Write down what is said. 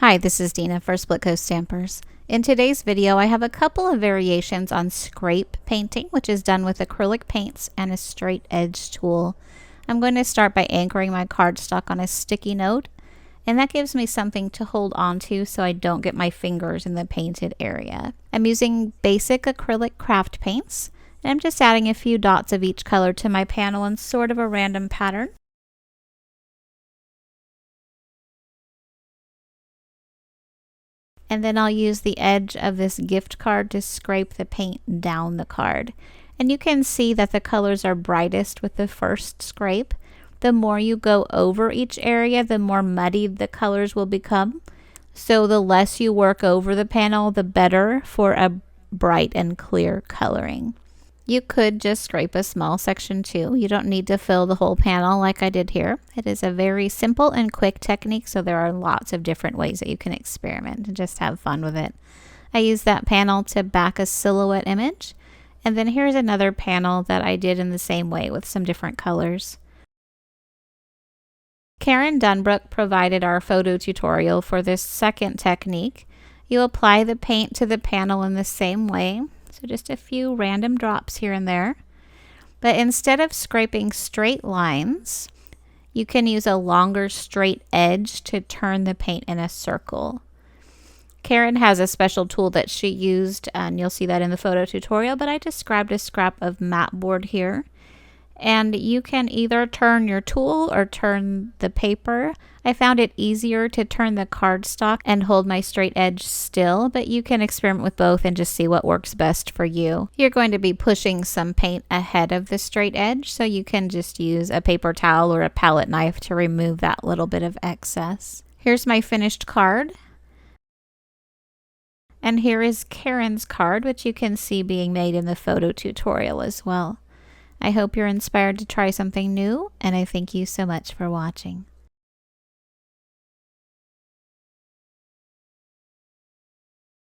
Hi, this is Dina for Splitcoaststampers. In today's video, I have a couple of variations on scrape painting, which is done with acrylic paints and a straight edge tool. I'm going to start by anchoring my cardstock on a sticky note, and that gives me something to hold on to so I don't get my fingers in the painted area. I'm using basic acrylic craft paints, and I'm just adding a few dots of each color to my panel in sort of a random pattern. And then I'll use the edge of this gift card to scrape the paint down the card. And you can see that the colors are brightest with the first scrape. The more you go over each area, the more muddied the colors will become. So the less you work over the panel, the better for a bright and clear coloring. You could just scrape a small section too. You don't need to fill the whole panel like I did here. It is a very simple and quick technique, so there are lots of different ways that you can experiment and just have fun with it. I used that panel to back a silhouette image, and then here's another panel that I did in the same way with some different colors. Karen Dunbrook provided our photo tutorial for this second technique. You apply the paint to the panel in the same way. So just a few random drops here and there. But instead of scraping straight lines, you can use a longer straight edge to turn the paint in a circle. Karen has a special tool that she used, and you'll see that in the photo tutorial, but I just grabbed a scrap of mat board here. And you can either turn your tool or turn the paper. I found it easier to turn the cardstock and hold my straight edge still, but you can experiment with both and just see what works best for you. You're going to be pushing some paint ahead of the straight edge, so you can just use a paper towel or a palette knife to remove that little bit of excess. Here's my finished card. And here is Karen's card, which you can see being made in the photo tutorial as well. I hope you're inspired to try something new, and I thank you so much for watching.